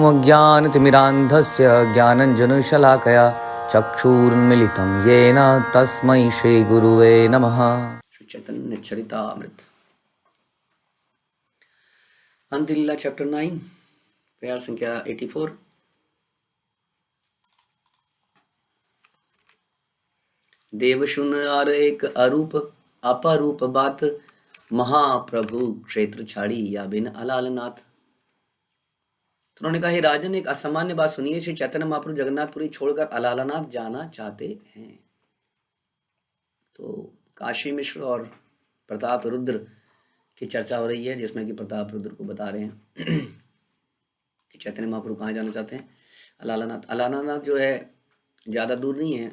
अज्ञानतिमिरान्धस्य ज्ञानञ्जनशलाकया चक्षुरुन्मिलितं येन तस्मै श्रीगुरुवे नमः। श्री चैतन्य चरितामृत अंतिलीला चैप्टर 9 प्रेयर संख्या 84। देव शून्य और एक अरूप अपरूप बात, महाप्रभु क्षेत्र छाड़ी या बिन अलालनाथ। तो उन्होंने कहा, हे राजन, एक असामान्य बात सुनिए। श्री चैतन्य महाप्रभु जगन्नाथपुरी छोड़कर अलालनाथ जाना चाहते हैं। तो काशी मिश्र और प्रताप रुद्र की चर्चा हो रही है, जिसमें कि प्रताप रुद्र को बता रहे हैं कि चैतन्य महाप्रभु कहाँ जाना चाहते हैं। अलालनाथ। अलालनाथ जो है ज़्यादा दूर नहीं है,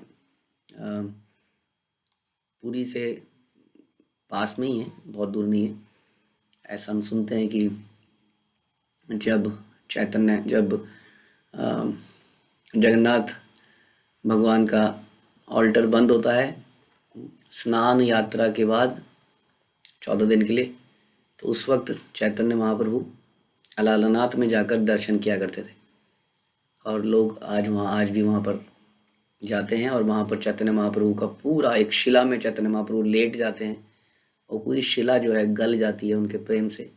पुरी से पास में ही है, बहुत दूर नहीं है। ऐसा हम सुनते हैं कि जब जगन्नाथ भगवान का ऑल्टर बंद होता है स्नान यात्रा के बाद 14 दिन के लिए, तो उस वक्त चैतन्य महाप्रभु अलालनाथ में जाकर दर्शन किया करते थे। और लोग आज भी वहाँ पर जाते हैं और वहाँ पर चैतन्य महाप्रभु का पूरा एक शिला में चैतन्य महाप्रभु लेट जाते हैं और पूरी शिला जो है गल जाती है उनके प्रेम से।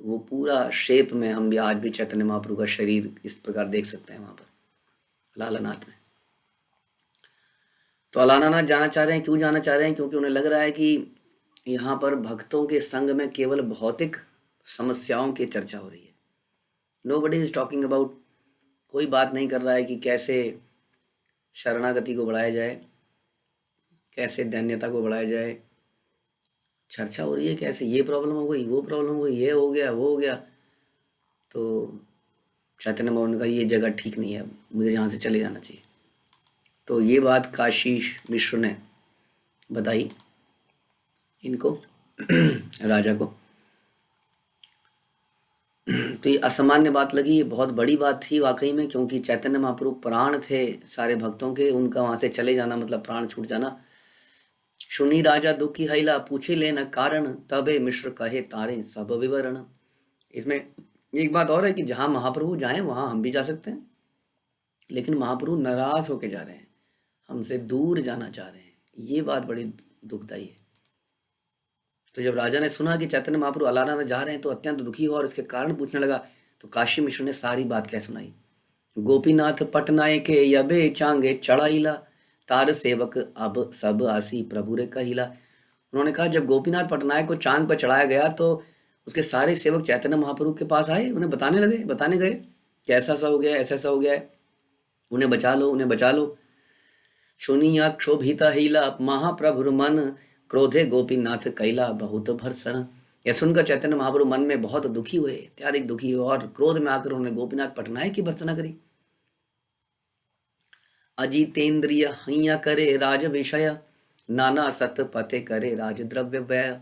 वो पूरा शेप में हम भी आज भी चैतन्य महाप्रभु का शरीर इस प्रकार देख सकते हैं वहाँ पर अलालनाथ में। तो अलालनाथ जाना चाह रहे हैं। क्यों जाना चाह रहे हैं? क्योंकि उन्हें लग रहा है कि यहाँ पर भक्तों के संग में केवल भौतिक समस्याओं की चर्चा हो रही है। नोबडी इज टॉकिंग अबाउट, कोई बात नहीं कर रहा है कि कैसे शरणागति को बढ़ाया जाए, कैसे दैन्यता को बढ़ाया जाए। चर्चा हो रही है कैसे ये प्रॉब्लम हो गई, वो प्रॉब्लम हो गई, ये हो गया, वो हो गया। तो चैतन्य महाप्रभु ने कहा, ये जगह ठीक नहीं है, मुझे यहाँ से चले जाना चाहिए। तो ये बात काशी मिश्र ने बताई इनको राजा को। तो ये असामान्य बात लगी, ये बहुत बड़ी बात थी वाकई में, क्योंकि चैतन्य महाप्रभु प्राण थे सारे भक्तों के, उनका वहाँ से चले जाना मतलब प्राण छूट जाना। सुनी राजा दुखी हैला, पूछे लेना कारण, तबे मिश्र कहे तारे सब विवरण। इसमें एक बात और है कि जहाँ महाप्रभु जाएं वहाँ हम भी जा सकते हैं, लेकिन महाप्रभु नाराज होके जा रहे हैं, हमसे दूर जाना चाह रहे हैं। ये बात बड़ी दुखदायी है। तो जब राजा ने सुना कि चैतन्य महाप्रभु अलालनाथ में जा रहे हैं तो अत्यंत दुखी हुआ और इसके कारण पूछने लगा। तो काशी मिश्र ने सारी बात कह सुनाई। गोपीनाथ पटनाय के यबे चांगे चढ़ाईला, तार सेवक अब सब आसी प्रभु रे कहिला। उन्होंने कहा, जब गोपीनाथ पटनायक को चांग पर चढ़ाया गया तो उसके सारे सेवक चैतन्य महाप्रभु के पास आए, उन्हें बताने गए कि ऐसा सा हो गया, ऐसा हो गया है, उन्हें बचा लो, उन्हें बचा लो। सुनिया क्षोभिता हिला, महाप्रभु मन क्रोधे गोपीनाथ कैला बहुत भर्सन। यह सुनकर चैतन्य महाप्रभु मन में बहुत दुखी हुए, अत्यधिक दुखी हुए और क्रोध में आकर उन्होंने गोपीनाथ पटनायक की भर्त्सना करी। अजितेंद्रिय हैया करे राज विषय, नाना सत पते करे राज द्रव्य व्यय।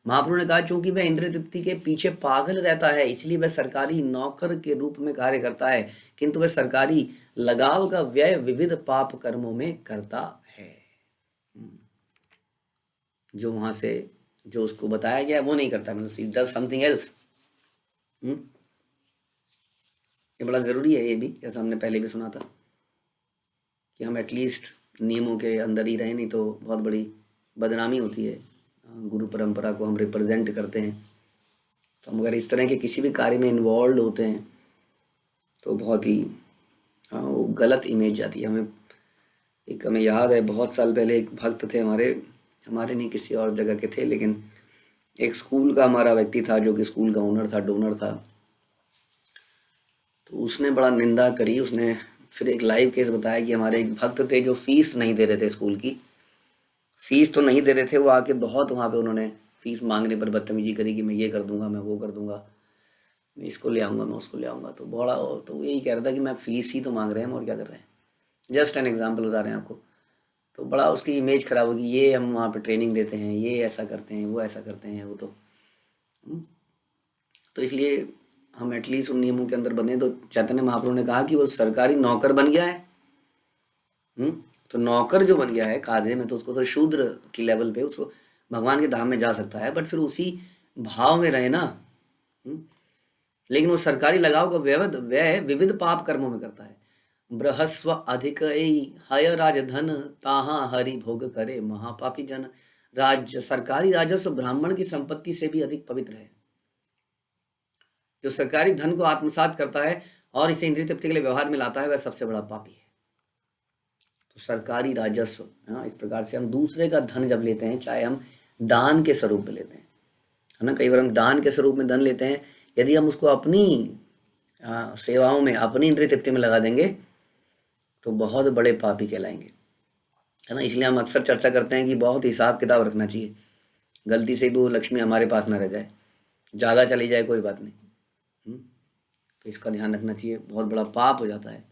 महाप्रभु ने कहा, चूंकि वह इंद्रिय तृप्ति के पीछे पागल रहता है, इसलिए वह सरकारी नौकर के रूप में कार्य करता है, किंतु वह सरकारी लगाव का व्यय विविध पाप कर्मों में करता है। जो वहां से जो उसको बताया गया वो नहीं करता, मतलब he does something else। ये बड़ा जरूरी है। ये भी जैसा हमने पहले भी सुना था कि हम एटलीस्ट नियमों के अंदर ही रहें, नहीं तो बहुत बड़ी बदनामी होती है। गुरु परंपरा को हम रिप्रेजेंट करते हैं, तो हम अगर इस तरह के किसी भी कार्य में इन्वॉल्व होते हैं तो बहुत ही वो गलत इमेज जाती है। हमें याद है बहुत साल पहले एक भक्त थे हमारे नहीं किसी और जगह के थे, लेकिन एक स्कूल का हमारा व्यक्ति था जो कि स्कूल का ओनर था, डोनर था। तो उसने बड़ा निंदा करी। उसने फिर एक लाइव केस बताया कि हमारे एक भक्त थे जो फीस नहीं दे रहे थे, स्कूल की फीस तो नहीं दे रहे थे। वो आके बहुत वहाँ पे उन्होंने फीस मांगने पर बदतमीजी करी कि मैं ये कर दूंगा, मैं वो कर दूंगा, मैं इसको ले आऊँगा, मैं उसको ले आऊँगा। तो बड़ा तो यही कह रहा था कि मैं फीस ही तो मांग रहे हैं और क्या कर रहे हैं। जस्ट एन एग्जाम्पल बता रहे हैं आपको। तो बड़ा उसकी इमेज खराब होगी, ये हम वहाँ पे ट्रेनिंग देते हैं, ये ऐसा करते हैं, वो ऐसा करते हैं, वो तो इसलिए हम एटलीस्ट उन नियमों के अंदर बने। तो चैतन्य महाप्रभु ने कहा कि वो सरकारी नौकर बन गया है। तो नौकर जो बन गया है कायदे में, तो उसको तो शूद्र की लेवल पे उसको भगवान के धाम में जा सकता है, बट फिर उसी भाव में रहे ना लेकिन वो सरकारी लगाव का व्यय विविध पाप कर्मों में करता है। बृहस्व अधिक हय राजधन, ताहा हरि भोग करे महापापी जन। राज्य सरकारी राजस्व ब्राह्मण की संपत्ति से भी अधिक पवित्र है। जो सरकारी धन को आत्मसात करता है और इसे इंद्रिय तृप्ति के लिए व्यवहार में लाता है, वह सबसे बड़ा पापी है। तो सरकारी राजस्व, हाँ, इस प्रकार से हम दूसरे का धन जब लेते हैं, चाहे हम दान के स्वरूप में लेते हैं, है ना, कई बार हम दान के स्वरूप में धन लेते हैं, यदि हम उसको अपनी सेवाओं में, अपनी इंद्रिय तृप्ति में लगा देंगे तो बहुत बड़े पापी कहलाएंगे, है ना। इसलिए हम अक्सर चर्चा करते हैं कि बहुत हिसाब किताब रखना चाहिए, गलती से भी वो लक्ष्मी हमारे पास ना रह जाए, ज़्यादा चली जाए कोई बात नहीं। तो इसका ध्यान रखना चाहिए, बहुत बड़ा पाप हो जाता है।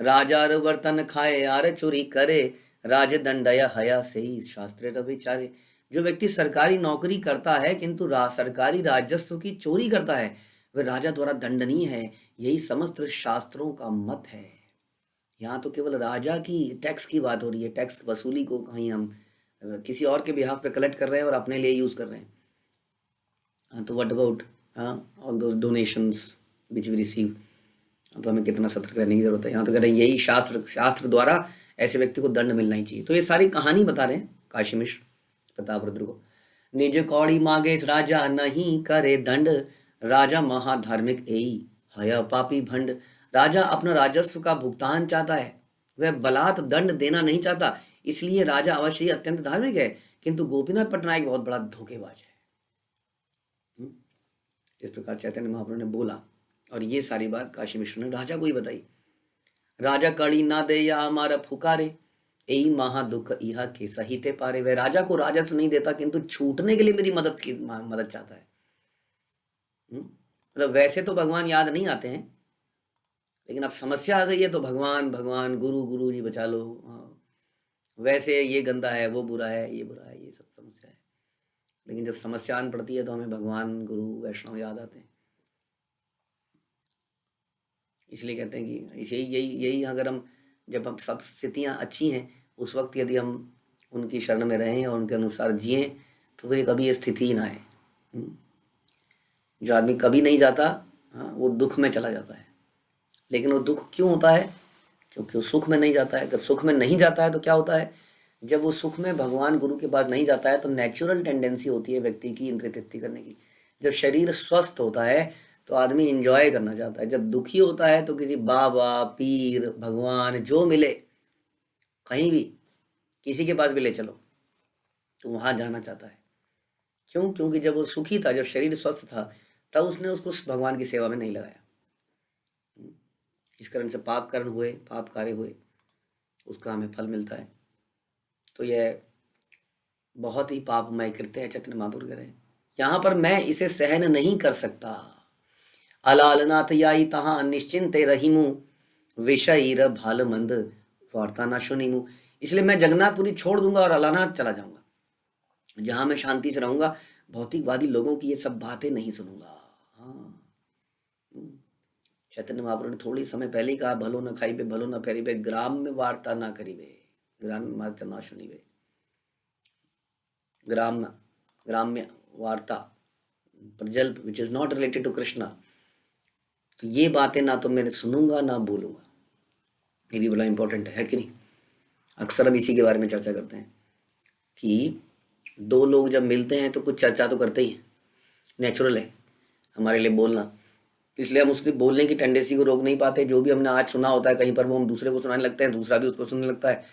राजा बर्तन खाए यार चोरी करे, राज दंडया हया से ही शास्त्र विचारे। जो व्यक्ति सरकारी नौकरी करता है किंतु सरकारी राजस्व की चोरी करता है, वह राजा द्वारा दंडनीय है, यही समस्त शास्त्रों का मत है। यहाँ तो केवल राजा की टैक्स की बात हो रही है, टैक्स वसूली को कहीं हम किसी और के बिहाफ पे कलेक्ट कर रहे हैं और अपने लिए यूज कर रहे हैं। तो what about all those donations which we receive, तो हमें कितना सतर्क रहने की जरूरत है। यहाँ तो कह रहे हैं यही शास्त्र द्वारा ऐसे व्यक्ति को दंड मिलना ही चाहिए। तो ये सारी कहानी बता रहे हैं काशी मिश्र प्रतापरुद्र को। निज कौड़ी मांगे राजा नहीं करे दंड, राजा महाधार्मिक एई हया पापी भंड। राजा अपना राजस्व का भुगतान चाहता है, वह बलात् दंड देना नहीं चाहता, इसलिए राजा अवश्य ही अत्यंत धार्मिक है, किंतु गोपीनाथ पटनायक बहुत बड़ा धोखेबाज है। इस प्रकार चैतन्य महाप्रभु ने बोला, और ये सारी बात काशी मिश्र ने राजा को ही बताई। राजा कड़ी ना दे या हमारा फुकारे, यही महा दुख इहा के सहिते पारे। वह राजा को राजस्व नहीं देता किंतु छूटने के लिए मेरी मदद चाहता है। मतलब वैसे तो भगवान याद नहीं आते हैं, लेकिन अब समस्या आ गई है तो भगवान भगवान गुरु गुरु जी बचा लो। वैसे ये गंदा है, वो बुरा है, ये बुरा है, ये सब समस्या है। लेकिन जब समस्या आन पड़ती है तो हमें भगवान गुरु वैष्णव याद आते हैं। इसलिए कहते हैं कि यही अगर हम, जब हम सब स्थितियाँ अच्छी हैं, उस वक्त यदि हम उनकी शरण में रहें और उनके अनुसार जिए, तो फिर कभी ये स्थिति ही ना आए। जो आदमी कभी नहीं जाता, हाँ, वो दुख में चला जाता है। लेकिन वो दुख क्यों होता है? क्योंकि वो सुख में नहीं जाता है। जब सुख में नहीं जाता है तो क्या होता है? जब वो सुख में भगवान गुरु के पास नहीं जाता है तो नेचुरल टेंडेंसी होती है व्यक्ति की इंद्रिय तृप्ति करने की। जब शरीर स्वस्थ होता है तो आदमी इंजॉय करना चाहता है। जब दुखी होता है तो किसी बाबा, पीर, भगवान जो मिले, कहीं भी किसी के पास भी ले चलो, तो वहां जाना चाहता है। क्यों? क्योंकि जब वो सुखी था, जब शरीर स्वस्थ था, तब उसने उसको भगवान की सेवा में नहीं लगाया। इस कारण से पाप कर्म हुए, पाप कार्य हुए, उसका हमें फल मिलता है। तो यह बहुत ही पापमय कृत्य है। चैतन्य महाप्रभु कह रहे हैं यहाँ पर, मैं इसे सहन नहीं कर सकता। अलालनाथ याई तहाँ निश्चिंत रहीमु, विषयीर भाल मंद वार्ता ना सुनीमु। इसलिए मैं जगन्नाथपुरी छोड़ दूंगा और अलानाथ चला जाऊंगा, जहां मैं शांति से रहूंगा, भौतिकवादी लोगों की ये सब बातें नहीं सुनूंगा। हाँ, चैतन्य महाप्रभु ने थोड़ी समय पहले ही कहा, भलो न खाइबे भलो न फेरिबे, ग्राम में वार्ता ना करीबे, ग्राम में वार्ता ना सुनीबे। ग्राम्य वार्ता, प्रजल्प which is not related to Krishna, तो ये बातें ना तो मैं सुनूंगा ना बोलूंगा। ये भी बड़ा इंपॉर्टेंट है कि नहीं? अक्सर हम इसी के बारे में चर्चा करते हैं कि दो लोग जब मिलते हैं तो कुछ चर्चा तो करते ही हैं, नेचुरल है हमारे लिए बोलना। इसलिए हम उसकी बोलने की टेंडेंसी को रोक नहीं पाते। जो भी हमने आज सुना होता है कहीं पर, वो हम दूसरे को सुनाने लगते हैं, दूसरा भी उसको सुनने लगता है।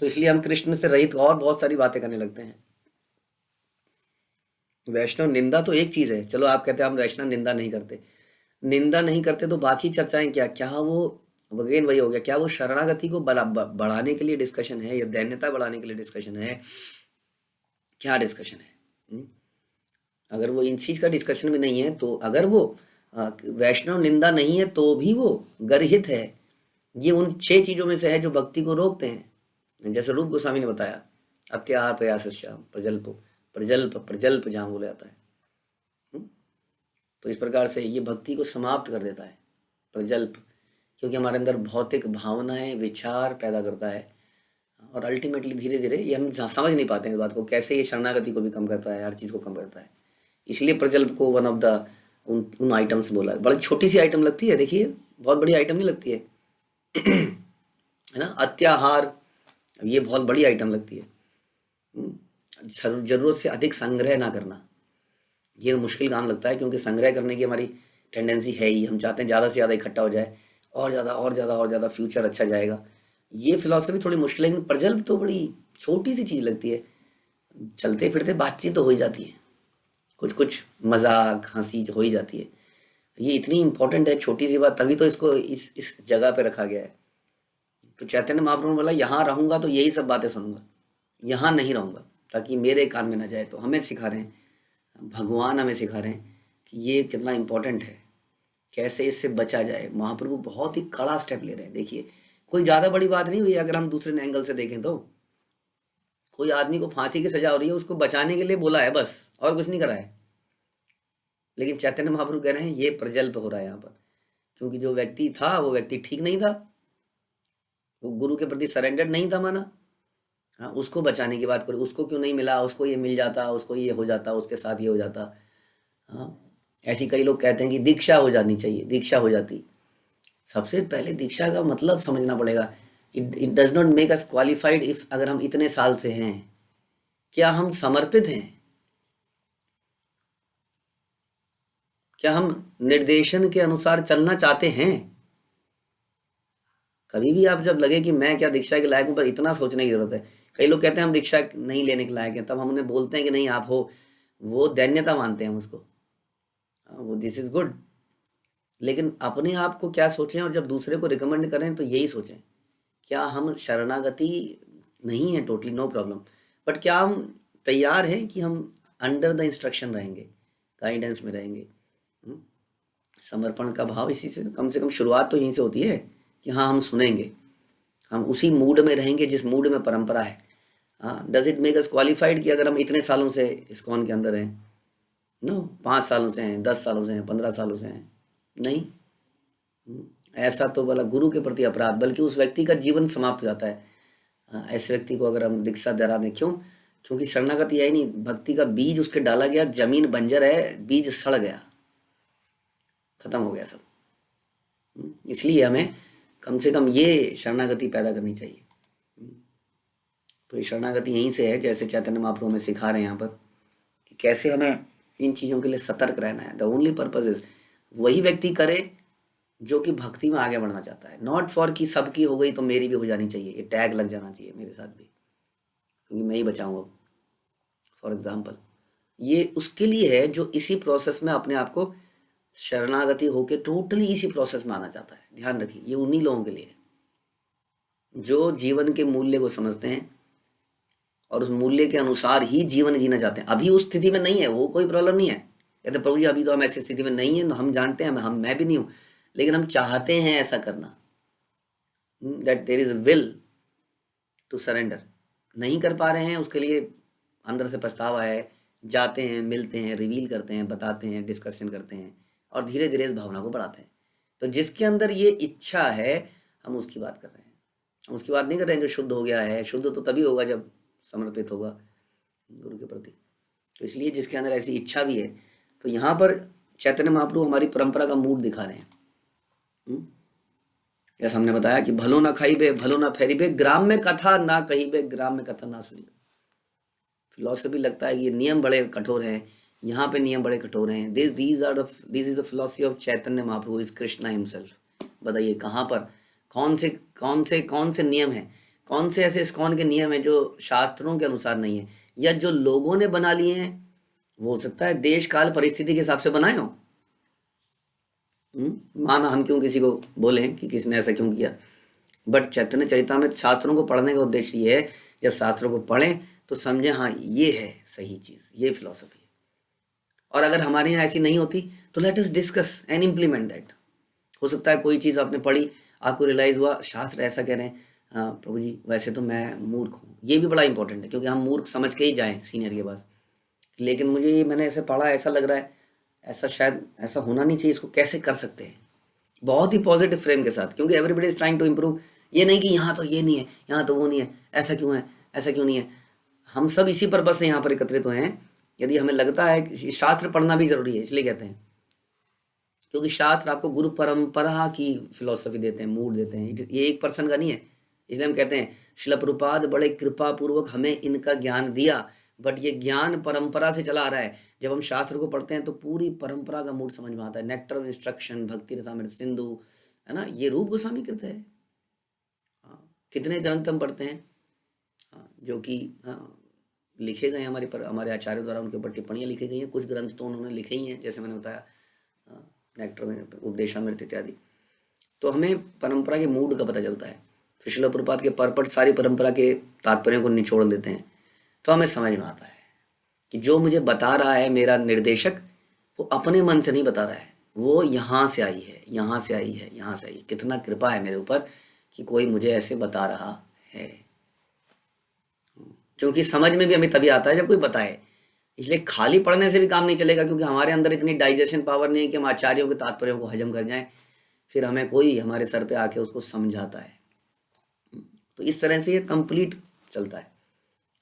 तो इसलिए हम कृष्ण से रहित और बहुत सारी बातें करने लगते हैं। वैष्णव निंदा तो एक चीज है, चलो आप कहते हैं हम वैष्णव निंदा नहीं करते, निंदा नहीं करते तो बाकी चर्चाएं क्या वो अगेन वही हो गया, क्या वो शरणागति को बढ़ाने के लिए डिस्कशन है या दैन्यता बढ़ाने के लिए डिस्कशन है? क्या डिस्कशन है? अगर वो इन चीज का डिस्कशन भी नहीं है, तो अगर वो वैष्णव निंदा नहीं है तो भी वो गर्हित है। ये उन 6 चीजों में से है जो भक्ति को रोकते हैं। जैसे रूप गोस्वामी ने बताया, अत्याहार प्रयास प्रजल्प प्रजल्प प्रजल्प जहां बोला जाता है। तो इस प्रकार से ये भक्ति को समाप्त कर देता है, प्रजल्प, क्योंकि हमारे अंदर भौतिक भावनाएं, विचार पैदा करता है। और अल्टीमेटली धीरे धीरे ये हम समझ नहीं पाते हैं इस बात को, कैसे ये शरणागति को भी कम करता है, हर चीज़ को कम करता है। इसलिए प्रजल्प को वन ऑफ द उन उन आइटम्स बोला है। बड़ी छोटी सी आइटम लगती है, देखिए बहुत बड़ी आइटम नहीं लगती है है ना। अत्याहार, ये बहुत बड़ी आइटम लगती है। जरूरत से अधिक संग्रह ना करना, ये मुश्किल काम लगता है, क्योंकि संग्रह करने की हमारी टेंडेंसी है ही, हम चाहते हैं ज़्यादा से ज़्यादा इकट्ठा हो जाए, और ज़्यादा और ज़्यादा और ज़्यादा, फ्यूचर अच्छा जाएगा। ये फिलॉसफी थोड़ी मुश्किल है, लेकिन प्रजल्प तो बड़ी छोटी सी चीज़ लगती है, चलते फिरते बातचीत तो हो ही जाती है, कुछ कुछ मजाक हंसी हो ही जाती है। ये इतनी इंपॉर्टेंट है छोटी सी बात, तभी तो इसको इस जगह पे रखा गया है। तो चैतन्य महाप्रभु ने बोला यहाँ रहूंगा तो यही सब बातें सुनूंगा, यहाँ नहीं रहूंगा ताकि मेरे कान में ना जाए। तो हमें सिखा रहे हैं, भगवान हमें सिखा रहे हैं कि ये कितना इंपॉर्टेंट है, कैसे इससे बचा जाए। महाप्रभु बहुत ही कड़ा स्टेप ले रहे हैं। देखिए कोई ज़्यादा बड़ी बात नहीं हुई, अगर हम दूसरे एंगल से देखें तो कोई आदमी को फांसी की सजा हो रही है, उसको बचाने के लिए बोला है बस, और कुछ नहीं करा है। लेकिन चैतन्य महाप्रभु कह रहे हैं ये प्रजल्प हो रहा है यहाँ पर, क्योंकि जो व्यक्ति था वो व्यक्ति ठीक नहीं था, वो गुरु के प्रति सरेंडर नहीं था माना। हाँ, उसको बचाने की बात करो, उसको क्यों नहीं मिला, उसको ये मिल जाता, उसको ये हो जाता, उसके साथ ये हो जाता। हाँ, ऐसी कई लोग कहते हैं कि दीक्षा हो जानी चाहिए, दीक्षा हो जाती। सबसे पहले दीक्षा का मतलब समझना पड़ेगा। It does not make us qualified if, अगर हम इतने साल से हैं, क्या हम समर्पित हैं, क्या हम निर्देशन के अनुसार चलना चाहते हैं। कभी भी आप जब लगे कि मैं क्या दीक्षा के लायक हूँ, पर इतना सोचने की जरूरत है। कई लोग कहते हैं हम दीक्षा नहीं लेने के लायक हैं, तब हम उन्हें बोलते हैं कि नहीं आप हो, वो दैन्यता मानते हैं हम उसको। वो दिस इज गुड, लेकिन अपने आप को क्या सोचें, और जब दूसरे को रिकमेंड करें तो यही सोचें, क्या हम शरणागति नहीं है, टोटली नो प्रॉब्लम, बट क्या हम तैयार हैं कि हम अंडर द इंस्ट्रक्शन रहेंगे, गाइडेंस में रहेंगे। हम्म? समर्पण का भाव इसी से कम शुरुआत तो यहीं से होती है कि हाँ हम सुनेंगे, हम उसी मूड में रहेंगे जिस मूड में परंपरा है। हाँ, does it make us qualified कि अगर हम इतने सालों से इस्कॉन के अंदर हैं, नो, 5 सालों से हैं, 10 सालों से हैं, 15 सालों से हैं, नहीं। ऐसा तो बोला गुरु के प्रति अपराध, बल्कि उस व्यक्ति का जीवन समाप्त हो जाता है। ऐसे व्यक्ति को अगर हम दीक्षा दिला दें, क्यों? क्योंकि शरणागति है ही नहीं, भक्ति का बीज उसके डाला गया, जमीन बंजर है, बीज सड़ गया, खत्म हो गया सब। इसलिए हमें कम से कम ये शरणागति पैदा करनी चाहिए। तो ये शरणागति यहीं से है, जैसे चैतन्य महाप्रभु में सिखा रहे हैं यहाँ पर कि कैसे हमें इन चीज़ों के लिए सतर्क रहना है। द ओनली पर्पज इज, वही व्यक्ति करे जो कि भक्ति में आगे बढ़ना चाहता है, नॉट फॉर कि सबकी हो गई तो मेरी भी हो जानी चाहिए, ये टैग लग जाना चाहिए मेरे साथ भी, क्योंकि मैं ही बचाऊंगा। फॉर एग्जाम्पल, ये उसके लिए है जो इसी प्रोसेस में अपने आप को शरणागति होके टोटली इसी प्रोसेस में आना चाहता है। ध्यान रखिए, ये उन्हीं लोगों के लिए है जो जीवन के मूल्य को समझते हैं और उस मूल्य के अनुसार ही जीवन जीना चाहते हैं। अभी उस स्थिति में नहीं है, वो कोई प्रॉब्लम नहीं है, कहते प्रभु जी अभी तो हम ऐसी स्थिति में नहीं है, हम जानते हैं, मैं भी नहीं हूँ, लेकिन हम चाहते हैं ऐसा करना, that there is will to surrender. नहीं कर पा रहे हैं, उसके लिए अंदर से पछतावा है, जाते हैं, मिलते हैं, रिवील करते हैं, बताते हैं, डिस्कशन करते हैं, और धीरे धीरे इस भावना को बढ़ाते हैं। तो जिसके अंदर ये इच्छा है, हम उसकी बात कर रहे हैं, हम उसकी बात नहीं कर रहे हैं जो शुद्ध हो गया है। शुद्ध तो तभी होगा जब समर्पित होगा गुरु के प्रति। तो इसलिए जिसके अंदर ऐसी इच्छा भी है, तो यहाँ पर चैतन्य महाप्रभु हमारी परंपरा का मूड दिखा रहे हैं। जैसा हमने बताया कि भलो ना खाई बे, भलो ना फेरी बे, ग्राम में कथा ना कही बे, ग्राम में कथा ना सुनी। फिलॉसफी लगता है कि ये नियम बड़े कठोर हैं, यहाँ पे नियम बड़े कठोर हैं। This is the philosophy of Chaitanya Mahaprabhu, is Krishna himself. बताइए कहाँ पर कौन से नियम हैं, कौन से ऐसे इस्कॉन के नियम हैं जो शास्त्रों के अनुसार नहीं है, या जो लोगों ने बना लिए हैं, वो हो सकता है देश काल परिस्थिति के हिसाब से बनाए हो। माना हम क्यों किसी को बोले कि किसने ऐसा क्यों किया, बट चैतन्य चरितामृत शास्त्रों को पढ़ने का उद्देश्य ये है, जब शास्त्रों को पढ़ें तो समझें हाँ ये है सही चीज़, ये फिलॉसफी है। और अगर हमारे यहाँ ऐसी नहीं होती तो let us discuss and implement that. हो सकता है कोई चीज़ आपने पढ़ी, आपको रियलाइज़ हुआ शास्त्र ऐसा कह रहे हैं, हाँ प्रभु जी वैसे तो मैं मूर्ख हूँ। ये भी बड़ा इंपॉर्टेंट है, क्योंकि हम मूर्ख समझ के ही जाएँ सीनियर के पास, लेकिन मुझे ये मैंने ऐसे पढ़ा, ऐसा लग रहा है, ऐसा शायद ऐसा होना नहीं चाहिए, इसको कैसे कर सकते हैं, बहुत ही पॉजिटिव फ्रेम के साथ, क्योंकि everybody is trying to improve. ये नहीं कि यहाँ तो ये नहीं है, यहाँ तो वो नहीं है, ऐसा क्यों है, ऐसा क्यों नहीं है। हम सब इसी पर्पज से यहाँ पर एकत्रित हुए हैं। यदि हमें लगता है कि शास्त्र पढ़ना भी जरूरी है, इसलिए कहते हैं क्योंकि शास्त्र आपको गुरु परंपरा की फिलॉसफी देते हैं, मूड देते हैं, ये एक पर्सन का नहीं है। इसलिए हम कहते हैं शिला प्रभुपाद बड़े कृपा पूर्वक हमें इनका ज्ञान दिया, बट ये ज्ञान परंपरा से चला आ रहा है। जब हम शास्त्र को पढ़ते हैं तो पूरी परंपरा का मूड समझ में आता है। नेक्टर ऑफ इंस्ट्रक्शन, भक्ति रसामृत सिंधु, है ना, ये रूप गोस्वामी कृत है। हाँ, कितने ग्रंथ हम पढ़ते हैं, हाँ, जो कि लिखे गए हमारे हमारे आचार्य द्वारा, उनके ऊपर टिप्पणियाँ लिखी गई हैं। कुछ ग्रंथ तो उन्होंने लिखे ही हैं, जैसे मैंने बताया नेक्टर में उपदेशामृत इत्यादि। तो हमें परंपरा के मूड का पता चलता है। फिर श्रील प्रभुपाद के परपट सारी परंपरा के तात्पर्यों को निचोड़ देते हैं, तो हमें समझ में आता है कि जो मुझे बता रहा है मेरा निर्देशक, वो अपने मन से नहीं बता रहा है, वो यहाँ से आई है, यहाँ से आई है, यहाँ से आई है। कितना कृपा है मेरे ऊपर कि कोई मुझे ऐसे बता रहा है। क्योंकि समझ में भी हमें तभी आता है जब कोई बताए। इसलिए खाली पढ़ने से भी काम नहीं चलेगा, क्योंकि हमारे अंदर इतनी डाइजेशन पावर नहीं है कि हम आचार्यों के तात्पर्यों को हजम कर जाएं। फिर हमें कोई हमारे सर पे आके उसको समझाता है। तो इस तरह से ये कंप्लीट चलता है।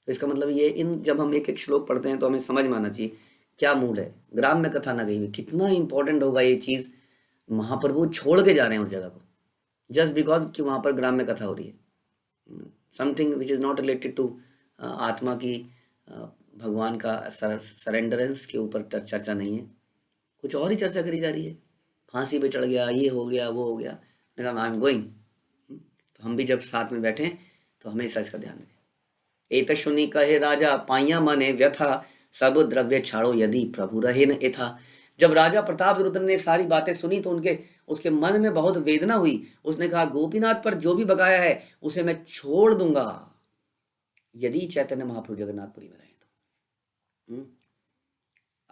तो इसका मतलब ये, इन जब हम एक एक श्लोक पढ़ते हैं तो हमें समझ में आना चाहिए क्या मूल है। ग्राम्य कथा ना गई, कितना इंपॉर्टेंट होगा ये चीज़। महाप्रभु छोड़ के जा रहे हैं उस जगह को, जस्ट बिकॉज कि वहाँ पर ग्राम्य कथा हो रही है। Something which is not related to आत्मा की भगवान का सरेंडरेंस के ऊपर चर्चा नहीं है, कुछ और ही चर्चा करी जा रही है। फांसी पे चढ़ गया, ये हो गया, वो हो गया, आई एम गोइंग। तो हम भी जब साथ में बैठे तो हमेशा इसका ध्यान रखें। एत सुनी कहे राजा पाइया मने व्यथा, सब द्रव्य छाड़ो यदि प्रभु रहे न एथा। जब राजा प्रताप रुद्र ने सारी बातें सुनी तो उसके मन में बहुत वेदना हुई। उसने कहा गोपीनाथ पर जो भी बकाया है उसे मैं छोड़ दूंगा यदि चैतन्य महाप्रभु जगन्नाथपुरी में रहे तो।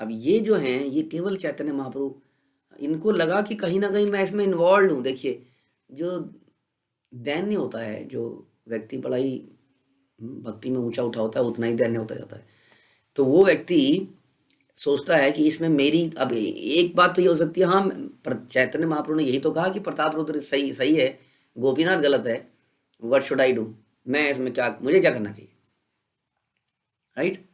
अब ये जो हैं, ये केवल चैतन्य महाप्रभु, इनको लगा कि कहीं ना कहीं मैं इसमें इन्वॉल्व हूँ। देखिए, जो दैन्य होता है, जो व्यक्ति बड़ा ही भक्ति में ऊंचा उठा होता है, उतना ही दैन्य होता जाता है। तो वो व्यक्ति सोचता है कि इसमें मेरी, अब एक बात तो ये हो सकती है, हाँ चैतन्य महाप्रभु ने यही तो कहा कि प्रताप रुद्र सही सही है, गोपीनाथ गलत है, व्हाट शुड आई डू, मैं इसमें क्या, मुझे क्या करना चाहिए, राइट।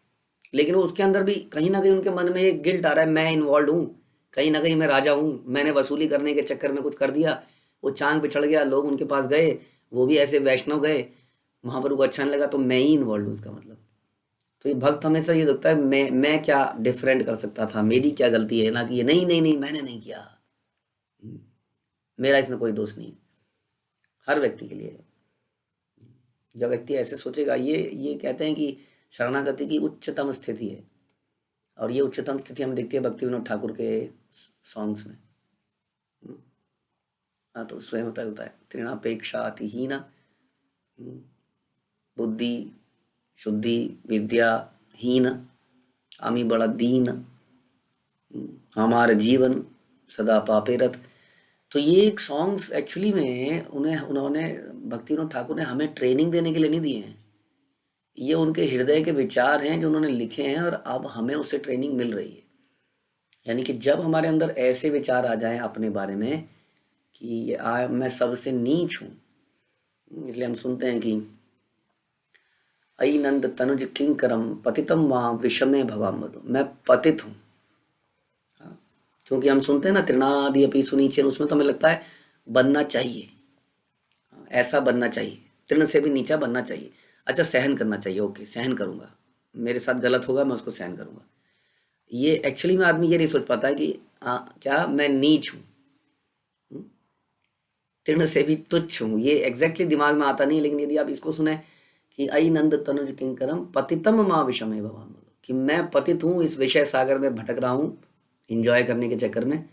लेकिन उसके अंदर भी कहीं ना कहीं उनके मन में एक गिल्ट आ रहा है, मैं इन्वॉल्व हूँ, कहीं ना कहीं मैं राजा हूँ, मैंने वसूली करने के चक्कर में कुछ कर दिया, वो चांद पे चढ़ गया, लोग उनके पास गए, वो भी ऐसे वैष्णव गए, महाप्रभु को अच्छा नहीं लगा तो मैं ही इन्वॉल्व हूँ, उसका मतलब। तो ये भक्त हमेशा ये देखता है मैं क्या डिफरेंट कर सकता था, मेरी क्या गलती है, ना कि ये नहीं नहीं नहीं मैंने नहीं किया, मेरा इसमें कोई दोष नहीं। हर व्यक्ति के लिए जब व्यक्ति ऐसे सोचेगा, ये कहते हैं कि शरणागति की उच्चतम स्थिति है, और ये उच्चतम स्थिति हम देखते हैं भक्ति विनोद ठाकुर के सॉन्ग्स में। तो स्वयं होता है तृणापेक्षा अतिहीन, बुद्धि शुद्धि विद्याहीन, आमी बड़ा दीन, हमारे जीवन सदा पापेरत। तो ये एक सॉन्ग्स एक्चुअली में उन्होंने भक्ति विनोद ठाकुर ने हमें ट्रेनिंग देने के लिए नहीं दिए हैं, ये उनके हृदय के विचार हैं जो उन्होंने लिखे हैं, और अब हमें उससे ट्रेनिंग मिल रही है। यानी कि जब हमारे अंदर ऐसे विचार आ जाएं अपने बारे में कि मैं सबसे नीच हूँ, इसलिए हम सुनते हैं कि अई नंद तनुज किंकरम पतितम वहाँ विषमे भवाम मधु, मैं पतित हूँ। क्योंकि हम सुनते हैं ना तृणादि अपि सुनीचे, उसमें तो हमें लगता है बनना चाहिए, ऐसा बनना चाहिए, तृण से भी नीचा बनना चाहिए। अच्छा, सहन करना चाहिए, ओके सहन करूँगा, मेरे साथ गलत होगा मैं उसको सहन करूँगा। ये एक्चुअली में आदमी ये नहीं सोच पाता है कि क्या मैं नीच हूँ, तृण से भी तुच्छ हूँ, ये एग्जैक्टली दिमाग में आता नहीं। लेकिन यदि आप इसको सुने कि अई नंद तनुज किंकरम पतितम माँ विषमे भवाम, कि मैं पतित हूँ, इस विषय सागर में भटक रहा हूँ इंजॉय करने के चक्कर में,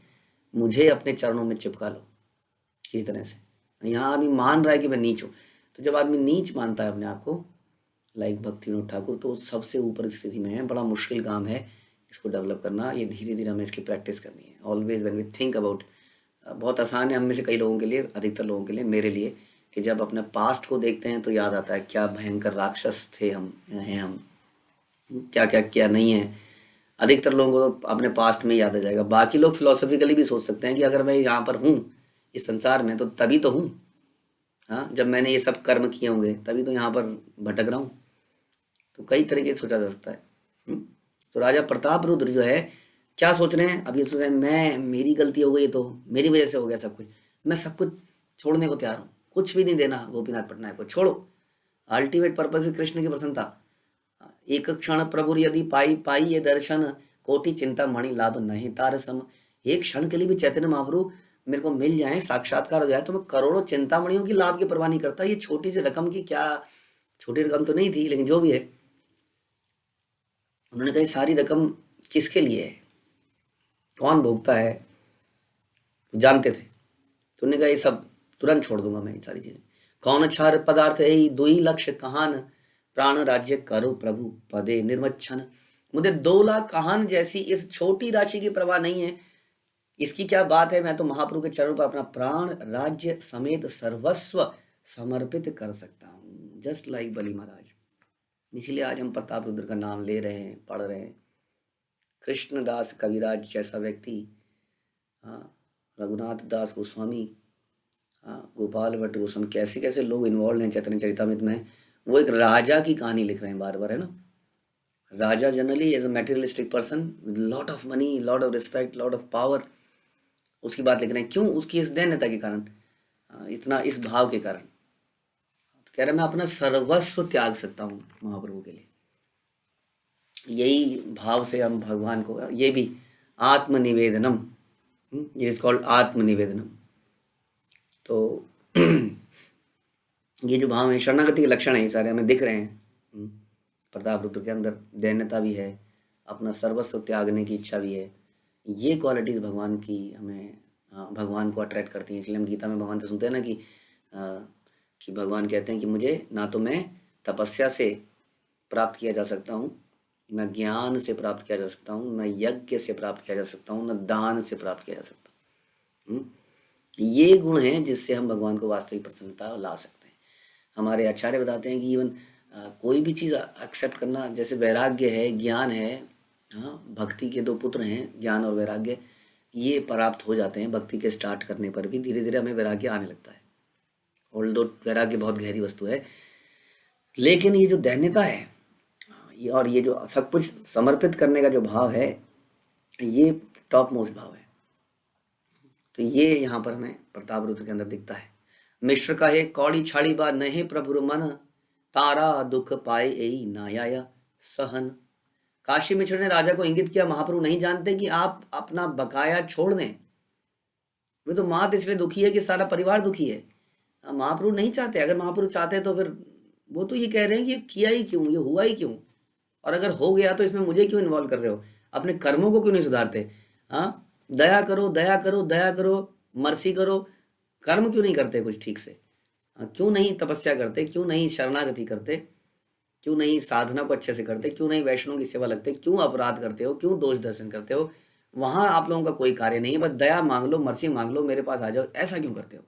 मुझे अपने चरणों में चिपका लो। किस तरह से यहाँ आदमी मान रहा है कि मैं नीच हूँ। तो जब आदमी नीच मानता है अपने आप को, लाइक भक्ति विनोद ठाकुर, तो सबसे ऊपर स्थिति में है। बड़ा मुश्किल काम है इसको डेवलप करना, ये धीरे धीरे हमें इसकी प्रैक्टिस करनी है। Always when we think about, बहुत आसान है हम में से कई लोगों के लिए, अधिकतर लोगों के लिए, मेरे लिए, कि जब अपने पास्ट को देखते हैं तो याद आता है क्या भयंकर राक्षस थे हम, क्या क्या क्या नहीं है। अधिकतर लोगों को तो अपने पास्ट में याद आ जाएगा। बाकी लोग फिलोसफिकली भी सोच सकते हैं कि अगर मैं यहाँ पर हूँ इस संसार में तो तभी तो हूँ, हाँ, जब मैंने ये सब कर्म किए होंगे तभी तो यहाँ पर भटक रहा हूँ। तो कई तरीके से सोचा जा सकता है। तो राजा प्रताप रुद्र जो है, क्या सोच रहे हैं? अब ये सोच रहे हैं मैं, मेरी गलती हो गई तो मेरी वजह से हो गया सब कुछ, मैं सब कुछ छोड़ने को तैयार हूँ, कुछ भी नहीं देना गोपीनाथ पटनायक को, छोड़ो। अल्टीमेट पर्पज है कृष्ण की प्रसन्नता। एक क्षण प्रभु यदि पाई पाई ये दर्शन, कोटि चिंता मणि लाभ नहीं तार सम। एक क्षण के लिए भी चैतन्य महाप्रभु मेरे को मिल जाए, साक्षात्कार हो जाए, तो मैं करोड़ों चिंतामणियों की लाभ की परवाह नहीं करता। ये छोटी सी रकम की क्या, छोटी रकम तो नहीं थी, लेकिन जो भी है, उन्होंने कहा ये सारी रकम किसके लिए है, कौन भोगता है, जानते थे। तो उन्होंने कहा ये सब तुरंत छोड़ दूंगा मैं, ये सारी चीजें। कौन छार पदार्थ है दुई लक्ष्य कहान, प्राण राज्य करो प्रभु पदे निर्मच्छन। मुझे 2 लाख कहान जैसी इस छोटी राशि की परवाह नहीं है। इसकी क्या बात है, मैं तो महाप्रभु के चरणों पर अपना प्राण राज्य समेत सर्वस्व समर्पित कर सकता हूँ, जस्ट लाइक बलि महाराज। इसीलिए आज हम प्रताप रुद्र का नाम ले रहे हैं, पढ़ रहे हैं। कृष्णदास कविराज जैसा व्यक्ति, हाँ, रघुनाथ दास गोस्वामी, हाँ, गोपाल भट्ट गोस्वामी, कैसे कैसे लोग इन्वॉल्व हैं चैतन्य चरितामृत में। वो एक राजा की कहानी लिख रहे हैं बार बार, है ना। राजा generally as a materialistic person with lot of money, lot of respect, lot of power, उसकी बात लिख रहे हैं। क्यों? उसकी इस दैन्यता के कारण, इतना इस भाव के कारण। तो कह रहे हैं मैं अपना सर्वस्व त्याग सकता हूँ महाप्रभु के लिए। यही भाव से हम भगवान को, ये भी आत्मनिवेदनम, इट इज कॉल्ड आत्मनिवेदनम। तो ये जो भाव है, शरणागति के लक्षण है, ये सारे हमें दिख रहे हैं। प्रताप रुद्र के अंदर दैन्यता भी है, अपना सर्वस्व त्यागने की इच्छा भी है। ये क्वालिटीज भगवान की हमें, भगवान को अट्रैक्ट करती हैं। इसलिए हम गीता में भगवान से सुनते हैं ना कि भगवान कहते हैं कि मुझे ना तो मैं तपस्या से प्राप्त किया जा सकता हूँ, न ज्ञान से प्राप्त किया जा सकता हूँ, न यज्ञ से प्राप्त किया जा सकता हूँ, न दान से प्राप्त किया जा सकता। ये गुण हैं जिससे हम भगवान को वास्तविक प्रसन्नता ला सकते हैं। हमारे आचार्य बताते हैं कि इवन कोई भी चीज़ एक्सेप्ट करना, जैसे वैराग्य है, ज्ञान है, हाँ, भक्ति के 2 पुत्र हैं, ज्ञान और वैराग्य, ये प्राप्त हो जाते हैं भक्ति के स्टार्ट करने पर भी। धीरे धीरे हमें वैराग्य आने लगता है, ऑल्दो वैराग्य बहुत गहरी वस्तु है। लेकिन ये जो दैन्यता है, ये और ये जो सब कुछ समर्पित करने का जो भाव है, ये टॉप मोस्ट भाव है। तो ये यहाँ पर हमें प्रताप रुद्र के अंदर दिखता है। मिश्र कहे कौड़ी छाड़ी बा नहीं प्रभुर मन, तारा दुख पाए एई नाया सहन। काशी मिश्र ने राजा को इंगित किया, महाप्रभु नहीं जानते कि आप अपना बकाया छोड़ दें। वे तो मात इसलिए दुखी है कि सारा परिवार दुखी है। महाप्रभु नहीं चाहते। अगर महाप्रभु चाहते तो फिर वो तो ये कह रहे हैं कि ये किया ही क्यों, ये हुआ ही क्यों, और अगर हो गया तो इसमें मुझे क्यों इन्वॉल्व कर रहे हो, अपने कर्मों को क्यों नहीं सुधारते। हाँ, दया करो, दया करो, दया करो, मर्सी करो, कर्म क्यों नहीं करते कुछ ठीक से। क्यों नहीं तपस्या करते, क्यों नहीं शरणागति करते, क्यों नहीं साधना को अच्छे से करते, क्यों नहीं वैष्णव की सेवा लगते, क्यों अपराध करते हो, क्यों दोष दर्शन करते हो। वहां आप लोगों का कोई कार्य नहीं है, बस दया मांग लो, मर्सी मांग लो, मेरे पास आ जाओ, ऐसा क्यों करते हो।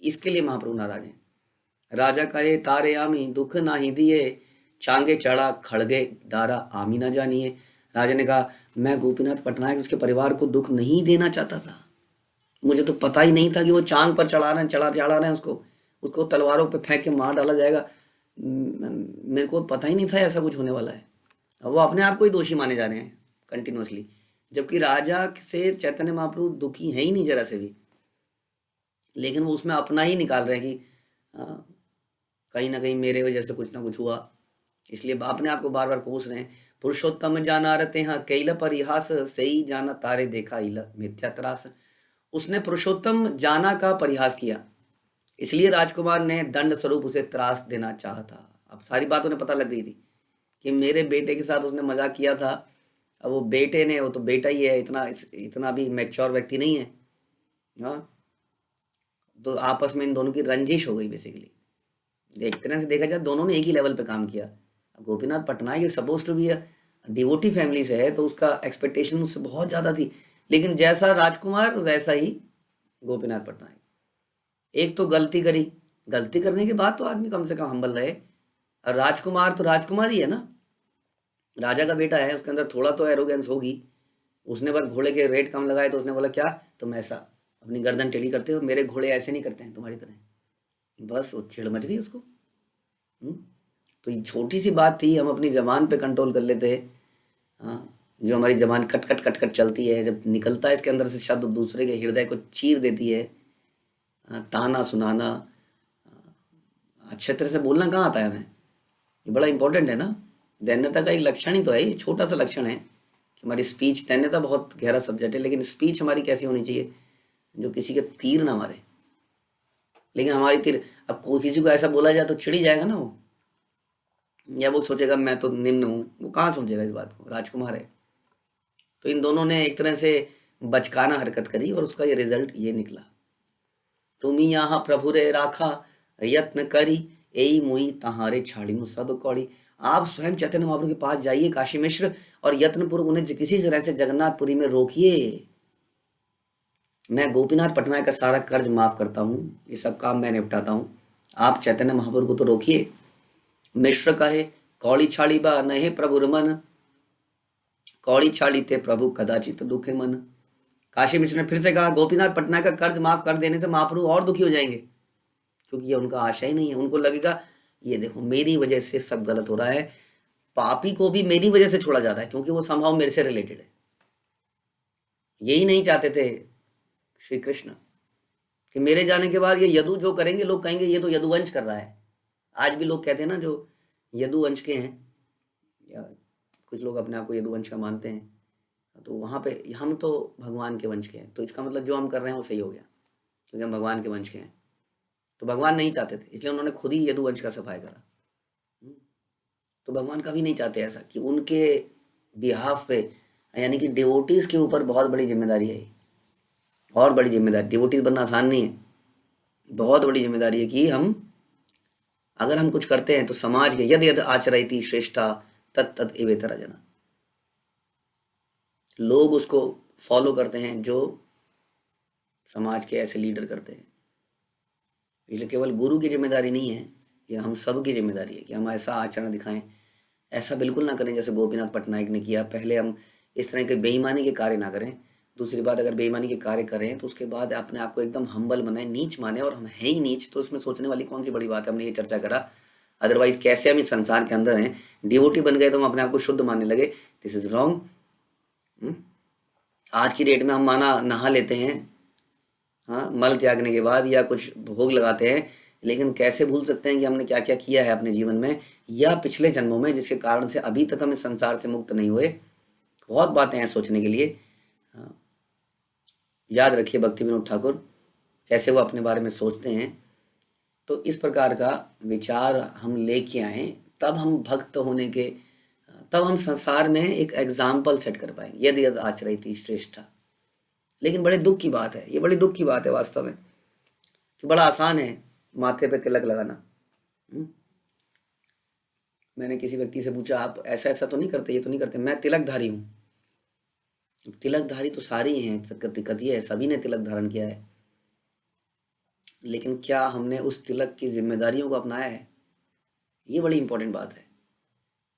इसके लिए महाप्रभु नाराज हैं। राजा कहे तारे आमी दुख ना ही दिए, चांगे चढ़ा खड़गे डारा आमी ना जानिए। राजा ने कहा मैं गोपीनाथ पटनायक उसके परिवार को दुख नहीं देना चाहता था, मुझे तो पता ही नहीं था कि वो चांग पर चढ़ा रहे हैं, चढ़ा रहे हैं उसको, उसको तलवारों पे फेंक के मार डाला जाएगा। मेरे को पता ही नहीं था ऐसा कुछ होने वाला है। अब वो अपने आप को ही दोषी माने जा रहे हैं कंटिन्यूअसली, जबकि राजा से चैतन्य महाप्रभु दुखी है ही नहीं जरा से भी, लेकिन वो उसमें अपना ही निकाल रहे हैं कि कहीं ना कहीं मेरे वजह से कुछ ना कुछ हुआ, इसलिए अपने आप को बार बार कोस रहे हैं। पुरुषोत्तम जाना रहते हैं कैला परिहास, सही जाना तारे देखा इला मिथ्या त्रास। उसने पुरुषोत्तम जाना का परिहास किया, इसलिए राजकुमार ने दंड स्वरूप उसे त्रास देना चाहा था। अब सारी बात उन्हें पता लग गई थी कि मेरे बेटे के साथ उसने मजाक किया था। अब वो बेटे ने, वो तो बेटा ही है, इतना भी मैच्योर व्यक्ति नहीं है। हाँ, तो आपस में इन दोनों की रंजिश हो गई बेसिकली। एक तरह से देखा जाए दोनों ने एक ही लेवल पे काम किया। Gopinath Patnaik suppose to be devotee family से है, तो उसका एक्सपेक्टेशन उससे बहुत ज़्यादा थी, लेकिन जैसा राजकुमार वैसा ही गोपीनाथ पटनायक। एक तो गलती करी, गलती करने के बाद तो आदमी कम से कम हम्बल रहे। और राजकुमार तो राजकुमार ही है ना, राजा का बेटा है, उसके अंदर थोड़ा तो एरोगेंस होगी। उसने बस घोड़े के रेट कम लगाए तो उसने बोला क्या तुम ऐसा अपनी गर्दन टेढ़ी करते हो, मेरे घोड़े ऐसे नहीं करते हैं तुम्हारी तरह। बस वो चिढ़ मच गई उसको। तो ये छोटी सी बात थी, हम अपनी जबान पे कंट्रोल कर लेते। हाँ, जो हमारी जबान खट खट खट खट चलती है, जब निकलता है इसके अंदर से शब्द दूसरे के हृदय को चीर देती है। ताना सुनाना, अच्छे तरह से बोलना कहाँ आता है हमें? ये बड़ा इंपॉर्टेंट है ना। दैन्यता का एक लक्षण ही तो है, ये छोटा सा लक्षण है कि हमारी स्पीच, दैन्यता बहुत गहरा सब्जेक्ट है, लेकिन स्पीच हमारी कैसी होनी चाहिए जो किसी के तीर ना मारे। लेकिन हमारी तीर, अब कोई किसी को ऐसा बोला जाए तो छिड़ ही जाएगा ना वो, या वो सोचेगा मैं तो निम्न हूँ, वो कहाँ समझेगा इस बात को, राजकुमार है। तो इन दोनों ने एक तरह से बचकाना हरकत करी और उसका ये रिजल्ट ये निकला। तुमी यहाँ प्रभु रे राखा, यत्न करी, एई मुई तहारे छाड़िनु सब कौड़ी। आप स्वयं चैतन्य महाप्रभु के पास जाइए काशी मिश्र, और यत्नपूर्वक उन्हें किसी तरह से जगन्नाथपुरी में रोकिए। मैं गोपीनाथ पटनायक का सारा कर्ज माफ करता हूँ, ये सब काम मैं निपटाता हूँ, आप चैतन्य महाप्रभु को तो रोकिए। मिश्र कहे कौड़ी छाड़ी बा नहे प्रभु रमन, कौड़ी छाड़ी थे प्रभु कदाचित दुखे मन। काशी मिश्र ने फिर से कहा गोपीनाथ पटनायक का कर्ज माफ कर देने से महाप्रभु और दुखी हो जाएंगे, क्योंकि ये उनका आशा ही नहीं है। उनको लगेगा ये देखो मेरी वजह से सब गलत हो रहा है, पापी को भी मेरी वजह से छोड़ा जा रहा है, क्योंकि वो संभव मेरे से रिलेटेड है। यही नहीं चाहते थे श्री कृष्ण कि मेरे जाने के बाद ये यदु जो करेंगे लोग कहेंगे ये तो यदुवंश कर रहा है। आज भी लोग कहते हैं ना जो यदुवंश के हैं, या कुछ लोग अपने आप को यदुवंश का मानते हैं, तो वहाँ पे हम तो भगवान के वंश के हैं, तो इसका मतलब जो हम कर रहे हैं वो सही हो गया, क्योंकि हम भगवान के वंश के हैं। तो भगवान नहीं चाहते थे, इसलिए उन्होंने खुद ही यदुवंश का सफाया करा। तो भगवान कभी नहीं चाहते ऐसा कि उनके बिहाफ पे, यानी कि डिवोटीज के ऊपर बहुत बड़ी जिम्मेदारी है, और बड़ी जिम्मेदारी। डिवोटीज बनना आसान नहीं है, बहुत बड़ी जिम्मेदारी है कि हम अगर हम कुछ करते हैं तो समाज के यद यद आचरयति श्रेष्ठा तत् तत् एवेतरा जना, लोग उसको फॉलो करते हैं जो समाज के ऐसे लीडर करते हैं। इसलिए केवल गुरु की जिम्मेदारी नहीं है, ये हम सब की जिम्मेदारी है कि हम ऐसा आचरण दिखाएं। ऐसा बिल्कुल ना करें जैसे गोपीनाथ पटनायक ने किया। पहले हम इस तरह के बेईमानी के कार्य ना करें। दूसरी बात, अगर बेईमानी के कार्य करें तो उसके बाद अपने आप को एकदम हम्बल बनाए, नीच माने, और हम हैं ही नीच, तो उसमें सोचने वाली कौन सी बड़ी बात है। हमने ये चर्चा करा। अदरवाइज कैसे हम इस संसार के अंदर हैं, डिवोटी बन गए तो हम अपने आप को शुद्ध मानने लगे, दिस इज रॉन्ग। आज की डेट में हम माना नहा लेते हैं, हाँ, मल त्यागने के बाद, या कुछ भोग लगाते हैं, लेकिन कैसे भूल सकते हैं कि हमने क्या क्या किया है अपने जीवन में या पिछले जन्मों में, जिसके कारण से अभी तक हम इस संसार से मुक्त नहीं हुए। बहुत बातें हैं सोचने के लिए। हाँ, याद रखिए भक्ति विनोद ठाकुर कैसे वो अपने बारे में सोचते हैं। तो इस प्रकार का विचार हम लेके आए, तब हम भक्त होने के, तब हम संसार में एक एग्जाम्पल सेट कर पाएंगे, यदि यद आचरयति श्रेष्ठा। लेकिन बड़े दुख की बात है, ये बड़ी दुख की बात है वास्तव में, कि बड़ा आसान है माथे पे तिलक लगाना। मैंने किसी व्यक्ति से पूछा आप ऐसा ऐसा तो नहीं करते, ये तो नहीं करते? मैं तिलकधारी हूँ। तिलकधारी तो सारे ही हैं, कथित है, सभी ने तिलक धारण किया है, लेकिन क्या हमने उस तिलक की जिम्मेदारियों को अपनाया है? ये बड़ी इंपॉर्टेंट बात है।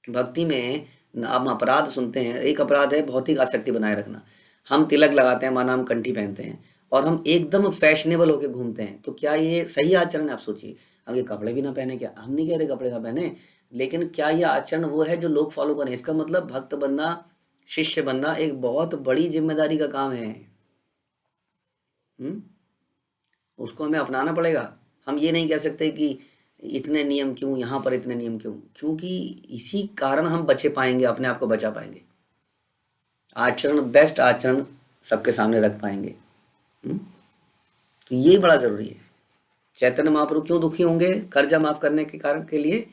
भक्ति में हम अपराध सुनते हैं, एक अपराध है भौतिक आसक्ति बनाए रखना। हम तिलक लगाते हैं, माना हम कंठी पहनते हैं, और हम एकदम फैशनेबल होके घूमते हैं, तो क्या ये सही आचरण है? आप सोचिए, हम ये कपड़े भी ना पहने, क्या हम नहीं कह रहे कपड़े ना पहने, लेकिन क्या ये आचरण वो है जो लोग फॉलो करें? इसका मतलब भक्त बनना, शिष्य बनना एक बहुत बड़ी जिम्मेदारी का काम है। उसको हमें अपनाना पड़ेगा। हम ये नहीं कह सकते कि इतने नियम क्यों, यहाँ पर इतने नियम क्यों, क्योंकि इसी कारण हम बचे पाएंगे, अपने आप को बचा पाएंगे। आचरण, बेस्ट आचरण सबके सामने रख पाएंगे। तो ये बड़ा जरूरी है। चैतन्य महाप्रभु क्यों दुखी होंगे कर्जा माफ करने के कारण के लिए?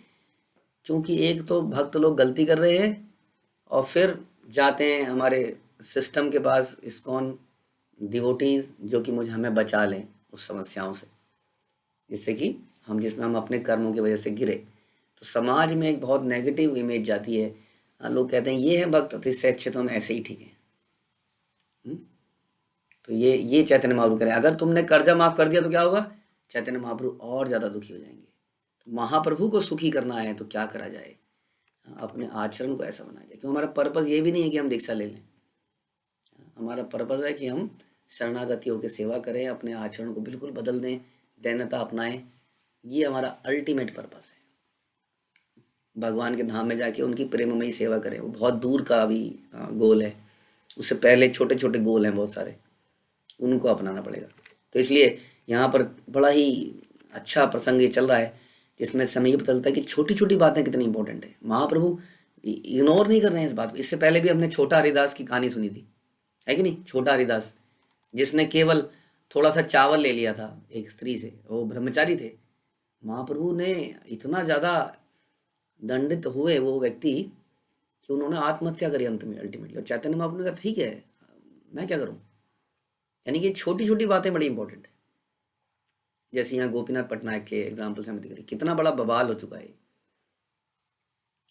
क्योंकि एक तो भक्त लोग गलती कर रहे हैं, और फिर जाते हैं हमारे सिस्टम के पास, इस्कॉन डिवोटीज, जो कि मुझे हमें बचा लें उस समस्याओं से, जिससे कि जिसमें हम अपने कर्मों की वजह से गिरे। तो समाज में एक बहुत नेगेटिव इमेज जाती है। लोग कहते हैं ये है भक्त, तो इससे अच्छे तो हम ऐसे ही ठीक हैं। तो ये चैतन्य महाप्रभु करें। अगर तुमने कर्जा माफ कर दिया तो क्या होगा? चैतन्य महाप्रभु और ज़्यादा दुखी हो जाएंगे। तो महाप्रभु को सुखी करना है तो क्या करा जाए? अपने आचरण को ऐसा बनाया जाए, क्योंकि हमारा पर्पज़ ये भी नहीं है कि हम दीक्षा ले लें। हमारा पर्पज़ है कि हम शरणागति होकर सेवा करें, अपने आचरण को बिल्कुल बदल दें, दैन्यता अपनाएं। ये हमारा अल्टीमेट पर्पज़ है। भगवान के धाम में जाके उनकी प्रेममयी सेवा करें। वो बहुत दूर का अभी गोल है, उससे पहले छोटे छोटे गोल हैं बहुत सारे, उनको अपनाना पड़ेगा। तो इसलिए यहाँ पर बड़ा ही अच्छा प्रसंग ये चल रहा है, जिसमें समय ये पता चलता है कि छोटी छोटी बातें कितनी इंपॉर्टेंट है। महाप्रभु इग्नोर नहीं कर रहे हैं इस बात को। इससे पहले भी हमने छोटा हरिदास की कहानी सुनी थी, है कि नहीं? छोटा हरिदास जिसने केवल थोड़ा सा चावल ले लिया था एक स्त्री से, वो ब्रह्मचारी थे। महाप्रभु ने इतना ज़्यादा दंडित हुए वो व्यक्ति कि उन्होंने आत्महत्या करी अंत में, अल्टीमेटली। और चैतन्य महाप्रभु ने कहा ठीक है, मैं क्या करूं। यानी कि छोटी छोटी बातें बड़ी इंपॉर्टेंट है। जैसे यहाँ गोपीनाथ पटनायक के एग्जाम्पल से हम दिख रही, कितना बड़ा बवाल हो चुका है।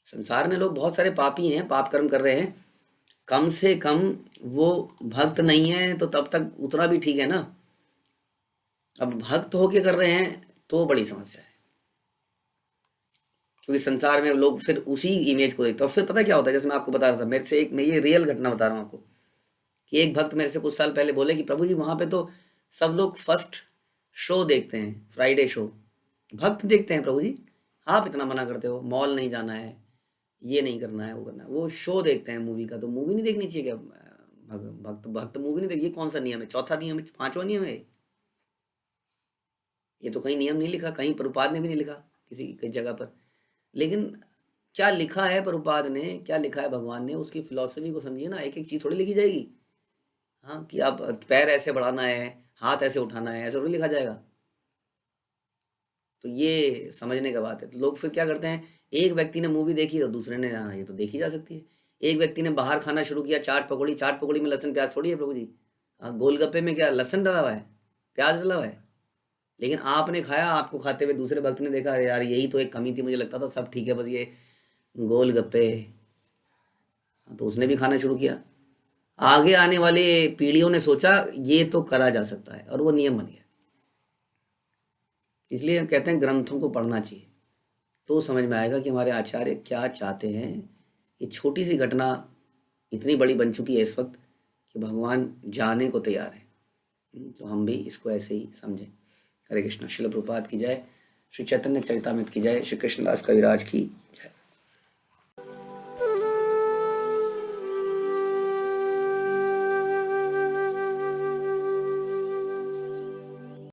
संसार में लोग बहुत सारे पापी हैं, पाप कर्म कर रहे हैं, कम से कम वो भक्त नहीं है तो तब तक उतना भी ठीक है ना। अब भक्त होके कर रहे हैं तो बड़ी समस्या है, क्योंकि संसार में लोग फिर उसी इमेज को देखते हैं। और फिर पता क्या होता है, जैसे मैं आपको बता रहा था, मेरे से एक, मैं ये रियल घटना बता रहा हूँ आपको, कि एक भक्त मेरे से कुछ साल पहले बोले कि प्रभु जी वहाँ पे तो सब लोग फर्स्ट शो देखते हैं, फ्राइडे शो, भक्त देखते हैं प्रभु जी, आप इतना मना करते हो, मॉल नहीं जाना है, ये नहीं करना है, वो करना है, वो शो देखते हैं मूवी का, तो मूवी नहीं देखनी चाहिए क्या? भक्त भक्त मूवी नहीं देखिए, कौन सा नियम है? चौथा नियम है, पांचवा नियम है? ये तो कहीं नियम नहीं लिखा, कहीं प्रभुपाद ने भी नहीं लिखा किसी कई जगह पर। लेकिन क्या लिखा है प्रभुपाद ने, क्या लिखा है भगवान ने, उसकी फिलॉसफी को समझिए ना। एक एक चीज़ थोड़ी लिखी जाएगी। हाँ, कि आप पैर ऐसे बढ़ाना है, हाथ ऐसे उठाना है, ऐसे थोड़ी लिखा जाएगा। तो ये समझने का बात है। तो लोग फिर क्या करते हैं, एक व्यक्ति ने मूवी देखी तो दूसरे ने, हाँ ये तो देखी जा सकती है। एक व्यक्ति ने बाहर खाना शुरू किया, चाट पकौड़ी, चाट पकौड़ी में लहसुन प्याज थोड़ी है प्रभु जी। हाँ, गोलगप्पे में क्या लहसुन डला हुआ है, प्याज डला हुआ है? लेकिन आपने खाया, आपको खाते हुए दूसरे भक्त ने देखा, अरे यार यही तो एक कमी थी, मुझे लगता था सब ठीक है, बस ये गोलगप्पे। हाँ, तो उसने भी खाना शुरू किया। आगे आने वाले पीढ़ियों ने सोचा ये तो करा जा सकता है, और वो नियम बन गया। इसलिए हम कहते हैं ग्रंथों को पढ़ना चाहिए, तो समझ में आएगा कि हमारे आचार्य क्या चाहते हैं। ये छोटी सी घटना इतनी बड़ी बन चुकी है इस वक्त कि भगवान जाने को तैयार है। तो हम भी इसको ऐसे ही समझें। हरे कृष्णा। शिल प्रभुपाद की जय। श्री चैतन्य चरितामृत की जय। श्री कृष्णदास कविराज की जय।